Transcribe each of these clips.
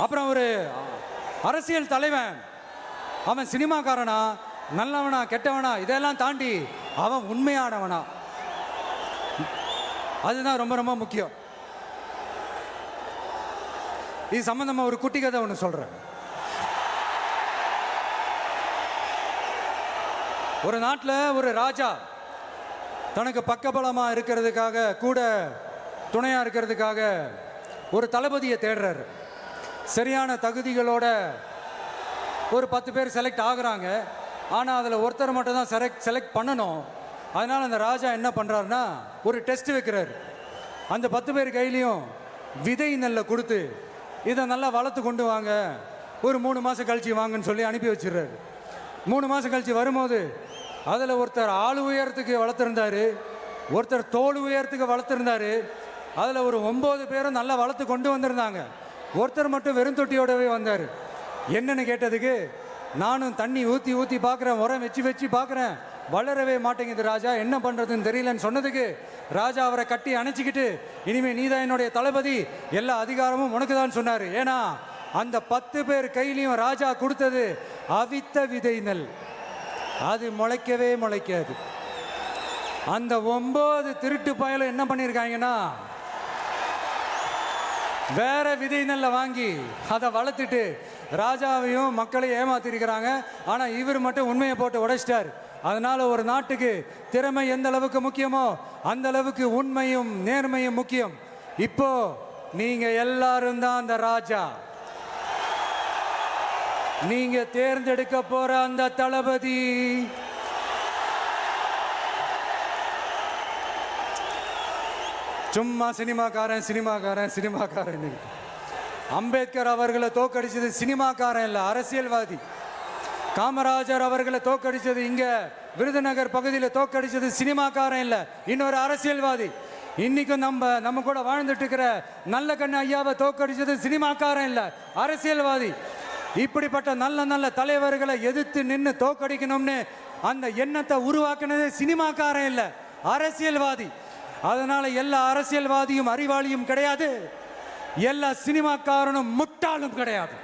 அப்புறம் ஒரு அரசியல் தலைவன், அவன் சினிமாக்காரனா நல்லவனா கெட்டவனா இதெல்லாம் தாண்டி அவன் உண்மையானவனா, அதுதான் ரொம்ப ரொம்ப முக்கியம். இது சம்பந்தமா ஒரு குட்டி கதை ஒன்று சொல்றேன். ஒரு நாட்டில் ஒரு ராஜா தனக்கு பக்கபலமாக இருக்கிறதுக்காக, கூட துணையாக இருக்கிறதுக்காக ஒரு தளபதியை தேடுறாரு. சரியான தகுதிகளோட ஒரு 10 பேர் செலக்ட் ஆகுறாங்க. ஆனால் அதில் ஒருத்தர் மட்டும் தான் செலக்ட் பண்ணணும். அதனால் அந்த ராஜா என்ன பண்ணுறாருன்னா ஒரு டெஸ்ட் வைக்கிறார். அந்த 10 பேர் கையிலையும் விதை நெல்லை கொடுத்து இதை நல்லா வளர்த்து கொண்டு வாங்க, ஒரு 3 மாதம் கழிச்சு வாங்கன்னு சொல்லி அனுப்பி வச்சிடுறாரு. 3 மாதம் கழிச்சு வரும்போது அதில் ஒருத்தர் ஆள் உயரத்துக்கு வளர்த்துருந்தாரு, ஒருத்தர் தோல் உயரத்துக்கு வளர்த்துருந்தாரு. அதில் ஒரு 9 பேரும் நல்லா வளர்த்து கொண்டு வந்திருந்தாங்க. ஒருத்தர் மட்டும் வெறும் தொட்டியோடவே வந்தார். என்னன்னு கேட்டதுக்கு, நானும் தண்ணி ஊற்றி ஊற்றி பார்க்குறேன், உரம் வச்சு வச்சு பார்க்குறேன், வளரவே மாட்டேங்குது ராஜா, என்ன பண்ணுறதுன்னு தெரியலன்னு சொன்னதுக்கு ராஜா அவரை கட்டி அணைச்சிக்கிட்டு, இனிமேல் நீதான் என்னுடைய தளபதி, எல்லா அதிகாரமும் உனக்கு தான் சொன்னார். ஏன்னா அந்த 10 பேர் கையிலையும் ராஜா கொடுத்தது அவித்த விதை நெல், அது முளைக்கவே முளைக்காது. அந்த 9 திருட்டு பயலும் என்ன பண்ணியிருக்காங்கன்னா வேற விதை நெல்லை வாங்கி அதை வளர்த்துட்டு ராஜாவையும் மக்களையும் ஏமாத்திருக்கிறாங்க. ஆனால் இவர் மட்டும் உண்மையை போட்டு உடைச்சிட்டார். அதனால ஒரு நாட்டுக்கு திறமை எந்த அளவுக்கு முக்கியமோ அந்த அளவுக்கு உண்மையும் நேர்மையும் முக்கியம். இப்போ நீங்க எல்லாரும் தான் அந்த ராஜா. நீங்க தேர்ந்தெடுக்க போற அந்த தளபதி சும்மா சினிமாக்காரன் சினிமாக்காரன் சினிமாக்காரன். அம்பேத்கர் அவர்களை தோக்கடிச்சது சினிமாக்காரன் இல்ல, அரசியல்வாதி. காமராஜர் அவர்களை தோக்கடிச்சது, இங்க விருதுநகர் பகுதியில் தோக்கடிச்சது சினிமாக்காரன் இல்ல, இன்னொரு அரசியல்வாதி. இன்னைக்கும் நம்ம கூட வாழ்ந்துட்டு இருக்கிற நல்ல கண்ணு ஐயாவை தோக்கடிச்சது சினிமாக்காரன் இல்ல, அரசியல்வாதி. இப்படிப்பட்ட நல்ல நல்ல தலைவர்களை எதிர்த்து நின்று தோக்கடிக்கணும்னு அந்த எண்ணத்தை உருவாக்குனது சினிமாக்காரன் இல்ல, அரசியல்வாதி. அதனால எல்லா அரசியல்வாதியும் அறிவாளியும் கிடையாது, எல்லா சினிமாக்காரனும் முட்டாளும் கிடையாது.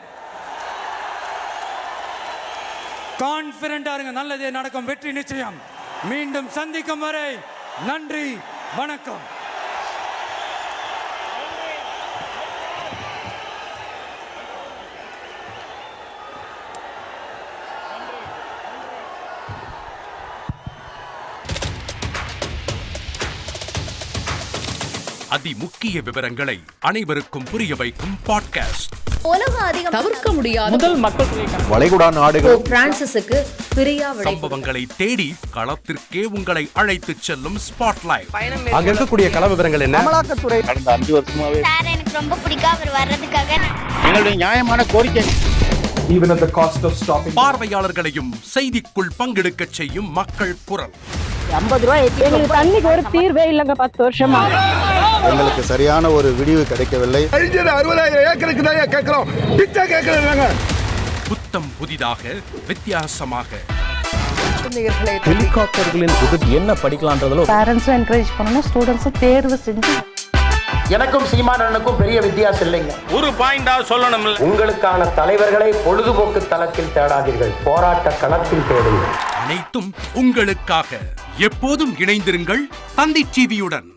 கான்பிடண்டா இருங்க, நல்லதே நடக்கும், வெற்றி நிச்சயம். மீண்டும் சந்திக்கும் வரை நன்றி, வணக்கம். அதிமுக்கிய விவரங்களை அனைவருக்கும் புரிய வைக்கும் பாட்காஸ்ட். உலக அதிகம் தவிர்க்க முடியாத முதல் மக்கள் வளைகுடா நாடுகள் பிரான்சிஸுக்கு பிரியா சம்பவங்களை தேடி களத்திற்கே உங்களை அழைத்து செல்லும் ஸ்பாட்லைட். அங்க இருக்கக்கூடிய கள விவரங்கள் என்ன? அமலாக்கத்துறை கடந்த 5 வருஷமாவே சார் எனக்கு ரொம்ப பிடிக்கும், அவர் வர்றதுக்காக எங்களுடைய நியாயமான கோரிக்கை. Even at the cost of stopping. பார்வையாளர்களையும் செய்திக்குள் பங்கெடுக்க செய்யும் மக்கள் குரல். 50 ரூபாய் எங்களுக்கு தண்ணிக்கு ஒரு தீர்வே இல்லைங்க. 10 வருஷமா எங்களுக்கு சரியான ஒரு விடிவு கிடைக்கவில்லை. 60,000 ஏக்கருக்கு தான் கேட்கிறோம், பிச்சை கேட்கறாங்க. புத்தம் புதிதாக வித்தியாசமாக ஹெலிகாப்டர்களின் உதவி என்ன படிக்கலான்றதுல பேரண்ட்ஸும் என்கரேஜ் பண்ணணும், ஸ்டூடெண்ட்ஸும் தேர்வு செஞ்சு. எனக்கும் சீமானனுக்கும் பெரிய வித்தியாசம் இல்லைங்க. ஒரு பாயிண்டா சொல்லணும். உங்களுக்கான தலைவர்களை பொழுதுபோக்கு தளத்தில் தேடாதீர்கள், போராட்ட களத்தில் தேடுங்கள். அனைத்தும் உங்களுக்காக. எப்போதும் இணைந்திருங்கள் தந்தி டிவியுடன்.